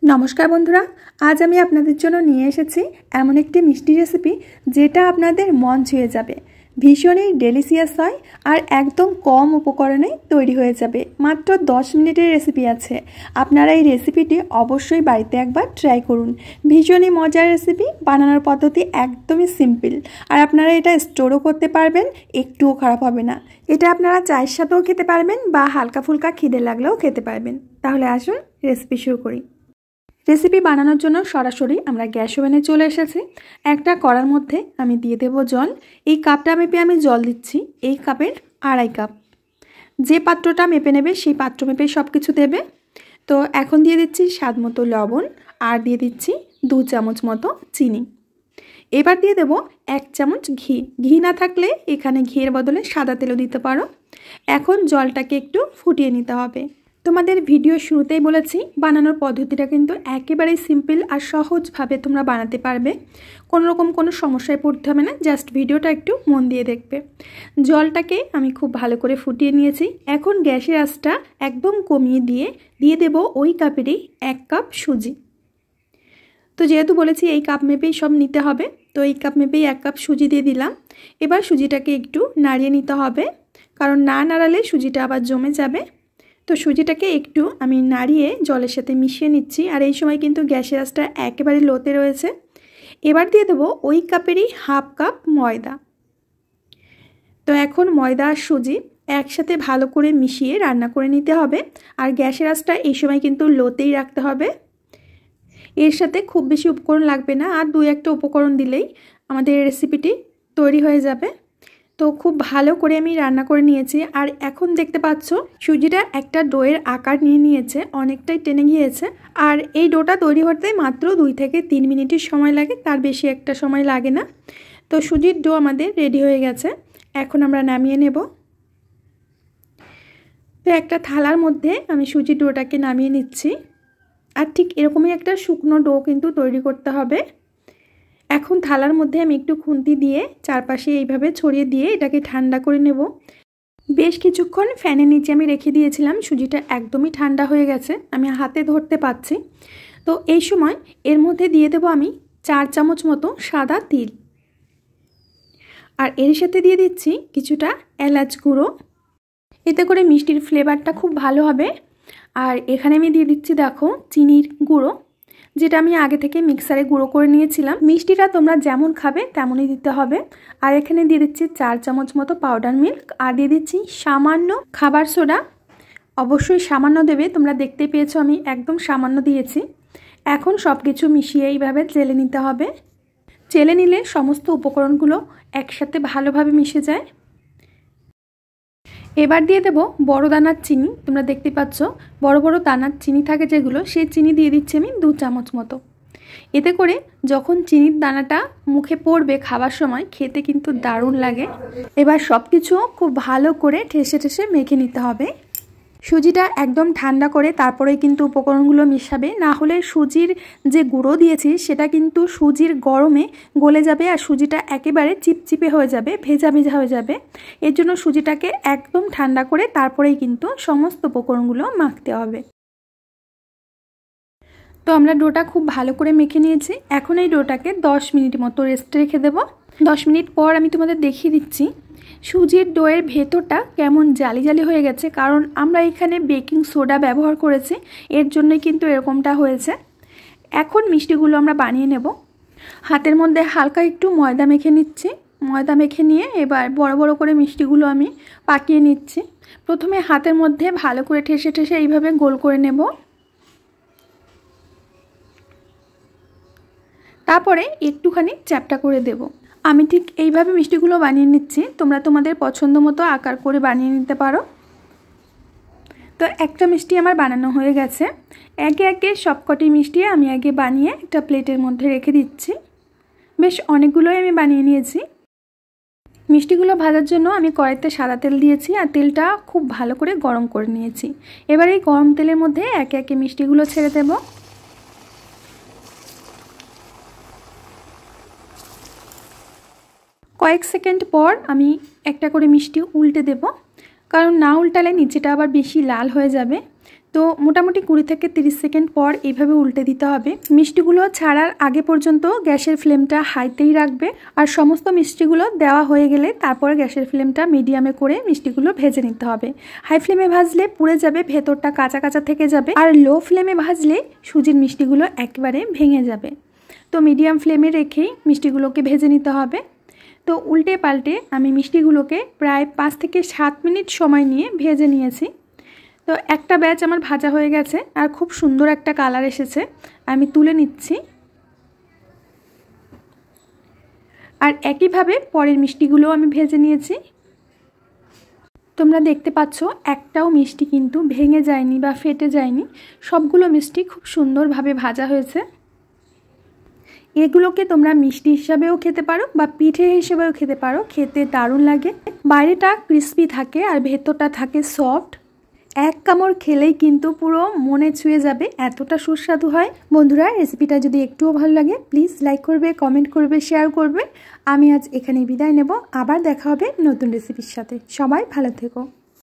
নমস্কার বন্ধুরা, আজ আমি আপনাদের জন্য নিয়ে এসেছি এমন একটি মিষ্টি রেসিপি যেটা আপনাদের মন ছুঁয়ে যাবে। ভীষণই ডেলিশিয়াস হয় আর একদম কম উপকরণে তৈরি হয়ে যাবে। মাত্র 10 মিনিটের রেসিপি আছে। আপনারা এই রেসিপিটি অবশ্যই বাড়িতে একবার ট্রাই করুন। ভীষণই মজার রেসিপি, বানানোর পদ্ধতি একদমই সিম্পল আর আপনারা এটা স্টোরও করতে পারবেন, একটুও খারাপ হবে না। এটা আপনারা চায়ের সাথেও খেতে পারবেন বা হালকা ফুলকা খিদে লাগলেও খেতে পারবেন। তাহলে আসুন রেসিপি শুরু করি। রেসিপি বানানোর জন্য সরাসরি আমরা গ্যাস ওভেনে চলে এসেছি। একটা কড়ার মধ্যে আমি দিয়ে দেব জল। এই কাপটা মেপে আমি জল দিচ্ছি, এই কাপের 2.5 কাপ। যে পাত্রটা মেপে নেবে সেই পাত্র মেপে সব কিছু দেবে। তো এখন দিয়ে দিচ্ছি স্বাদ মতো লবণ আর দিয়ে দিচ্ছি 2 চামচ মতো চিনি। এবার দিয়ে দেব 1 চামচ ঘি। ঘি না থাকলে এখানে ঘিয়ের বদলে সাদা তেলও দিতে পারো। এখন জলটাকে একটু ফুটিয়ে নিতে হবে। তোমাদের ভিডিও শুরুতেই বলেছি বানানোর পদ্ধতিটা কিন্তু একেবারেই সিম্পল আর সহজভাবে তোমরা বানাতে পারবে। কোনো সমস্যায় পড়তে হবে না, জাস্ট ভিডিওটা একটু মন দিয়ে দেখবে। জলটাকে আমি খুব ভালো করে ফুটিয়ে নিয়েছি। এখন গ্যাসের আঁচটা একদম কমিয়ে দিয়ে দেব ওই কাপেরই 1 কাপ সুজি। তো যেহেতু বলেছি এই কাপ মেপেই সব নিতে হবে, তো এই কাপ মেপেই 1 কাপ সুজি দিয়ে দিলাম। এবার সুজিটাকে একটু নাড়িয়ে নিতে হবে, কারণ না নাড়ালে সুজিটা আবার জমে যাবে। তো সুজিটাকে একটু আমি নাড়িয়ে জলের সাথে মিশিয়ে নিচ্ছি, আর এই সময় কিন্তু গ্যাসের আঁচটা একেবারে লোতে রয়েছে। এবার দিয়ে দেবো ওই কাপেরই 1/2 কাপ ময়দা। তো এখন ময়দা আর সুজি একসাথে ভালো করে মিশিয়ে রান্না করে নিতে হবে, আর গ্যাসের আঁচটা এই সময় কিন্তু লোতেই রাখতে হবে। এর সাথে খুব বেশি উপকরণ লাগবে না, আর 2-1টা উপকরণ দিলেই আমাদের রেসিপিটি তৈরি হয়ে যাবে। তো খুব ভালো করে আমি রান্না করে নিয়েছি, আর এখন দেখতে পাচ্ছ সুজিটা একটা ডোয়ের আকার নিয়ে নিয়েছে, অনেকটাই টেনে গিয়েছে। আর এই ডোটা তৈরি হতে মাত্র 2 থেকে 3 মিনিটের সময় লাগে, তার বেশি একটা সময় লাগে না। তো সুজির ডো আমাদের রেডি হয়ে গেছে, এখন আমরা নামিয়ে নেব। তো একটা থালার মধ্যে আমি সুজির ডোটাকে নামিয়ে নিচ্ছি, আর ঠিক এরকমই একটা শুকনো ডো কিন্তু তৈরি করতে হবে। এখন থালার মধ্যে আমি একটু খুন্তি দিয়ে চারপাশে এইভাবে ছড়িয়ে দিয়ে এটাকে ঠান্ডা করে নেব। বেশ কিছুক্ষণ ফ্যানের নিচে আমি রেখে দিয়েছিলাম, সুজিটা একদমই ঠান্ডা হয়ে গেছে, আমি হাতে ধরতে পাচ্ছি। তো এই সময় এর মধ্যে দিয়ে দেব আমি 4 চামচ মতো সাদা তিল, আর এর সাথে দিয়ে দিচ্ছি কিছুটা এলাচ গুঁড়ো। এতে করে মিষ্টির ফ্লেভারটা খুব ভালো হবে। আর এখানে আমি দিয়ে দিচ্ছি দেখো চিনির গুঁড়ো, যেটা আমি আগে থেকে মিক্সারে গুঁড়ো করে নিয়েছিলাম। মিষ্টিটা তোমরা যেমন খাবে তেমনই দিতে হবে। আর এখানে দিয়ে দিচ্ছি 4 চামচ মতো পাউডার মিল্ক, আর দিয়ে দিচ্ছি সামান্য খাবার সোডা। অবশ্যই সামান্য দেবে, তোমরা দেখতে পেয়েছো আমি একদম সামান্য দিয়েছি। এখন সব কিছু মিশিয়ে এইভাবে চেলে নিতে হবে। চেলে নিলে সমস্ত উপকরণগুলো একসাথে ভালোভাবে মিশে যায়। এবার দিয়ে দেব বড় দানার চিনি। তোমরা দেখতে পাচ্ছ বড় বড় দানার চিনি থাকে যেগুলো, সেই চিনি দিয়ে দিচ্ছি আমি 2 চামচ মতো। এতে করে যখন চিনির দানাটা মুখে পড়বে খাবার সময় খেতে কিন্তু দারুণ লাগে। এবার সব কিছু খুব ভালো করে ঠেসে ঠেসে মেখে নিতে হবে। সুজিটা একদম ঠান্ডা করে তারপরেই কিন্তু উপকরণগুলো মিশাবে, না হলে সুজির যে গুঁড়ো দিয়েছি সেটা কিন্তু সুজির গরমে গলে যাবে আর সুজিটা একেবারে চিপচিপে হয়ে যাবে, ভেজা ভেজা হয়ে যাবে। এর জন্য সুজিটাকে একদম ঠান্ডা করে তারপরেই কিন্তু সমস্ত উপকরণগুলো মাখতে হবে। তো আমরা ডোটা খুব ভালো করে মেখে নিয়েছি। এখন এই ডোটাকে 10 মিনিট মতো রেস্টে রেখে দেব। 10 মিনিট পর আমি তোমাদের দেখিয়ে দিচ্ছি সুজির ডোয়ের ভেতরটা কেমন জালি জালি হয়ে গেছে, কারণ আমরা এখানে বেকিং সোডা ব্যবহার করেছি, এর জন্যই কিন্তু এরকমটা হয়েছে। এখন মিষ্টিগুলো আমরা বানিয়ে নেব। হাতের মধ্যে হালকা একটু ময়দা মেখে নিচ্ছি। ময়দা মেখে নিয়ে এবার বড় বড় করে মিষ্টিগুলো আমি পাকিয়ে নিচ্ছি। প্রথমে হাতের মধ্যে ভালো করে ঠেসে ঠেসে এইভাবে গোল করে নেব, তারপরে একটুখানি চ্যাপটা করে দেব। আমি ঠিক এইভাবে মিষ্টিগুলো বানিয়ে নিচ্ছি, তোমরা তোমাদের পছন্দ মতো আকার করে বানিয়ে নিতে পারো। তো একটা মিষ্টি আমার বানানো হয়ে গেছে। একে একে সবকটি মিষ্টি আমি আগে বানিয়ে একটা প্লেটের মধ্যে রেখে দিচ্ছি। বেশ অনেকগুলোই আমি বানিয়ে নিয়েছি। মিষ্টিগুলো ভাজার জন্য আমি কড়াইতে সাদা তেল দিয়েছি, আর তেলটা খুব ভালো করে গরম করে নিয়েছি। এবার এই গরম তেলের মধ্যে একে একে মিষ্টিগুলো ছেড়ে দেব। কয়েক সেকেন্ড পর আমি একটা করে মিষ্টি উল্টে দেব, কারণ না উল্টালে নিচেটা আবার বেশি লাল হয়ে যাবে। তো মোটামুটি 20 থেকে 30 সেকেন্ড পর এইভাবে উল্টে দিতে হবে। মিষ্টিগুলো ছাড়ার আগে পর্যন্ত গ্যাসের ফ্লেমটা হাইতেই রাখবে। আর সমস্ত মিষ্টিগুলো দেওয়া হয়ে গেলে তারপরে গ্যাসের ফ্লেমটা মিডিয়ামে করে মিষ্টিগুলো ভেজে নিতে হবে। হাই ফ্লেমে ভাজলে পুড়ে যাবে, ভেতরটা কাঁচা কাঁচা থেকে যাবে। আর লো ফ্লেমে ভাজলে সুজির মিষ্টিগুলো একেবারে ভেঙে যাবে। তো মিডিয়াম ফ্লেমে রেখেই মিষ্টিগুলোকে ভেজে নিতে হবে। তো উল্টে পাল্টে আমি মিষ্টিগুলোকে প্রায় 5 থেকে 7 মিনিট সময় নিয়ে ভেজে নিয়েছি। তো একটা ব্যাচ আমার ভাজা হয়ে গেছে আর খুব সুন্দর একটা কালার এসেছে। আমি তুলে নিচ্ছি। আর একইভাবে পরের মিষ্টিগুলো আমি ভেজে নিয়েছি। তোমরা দেখতে পাচ্ছ একটাও মিষ্টি কিন্তু ভেঙে যায়নি বা ফেটে যায়নি, সবগুলো মিষ্টি খুব সুন্দরভাবে ভাজা হয়েছে। এগুলোকে তোমরা মিষ্টি হিসাবেও খেতে পারো বা পিঠে হিসেবেও খেতে পারো, খেতে দারুণ লাগে। বাইরেটা ক্রিস্পি থাকে আর ভেতরটা থাকে সফট। এক কামড় খেলেই কিন্তু পুরো মনে ছুঁয়ে যাবে, এতটা সুস্বাদু হয়। বন্ধুরা, রেসিপিটা যদি একটুও ভালো লাগে প্লিজ লাইক করবে, কমেন্ট করবে, শেয়ার করবে। আমি আজ এখানেই বিদায় নেব। আবার দেখা হবে নতুন রেসিপির সাথে। সবাই ভালো থেকো।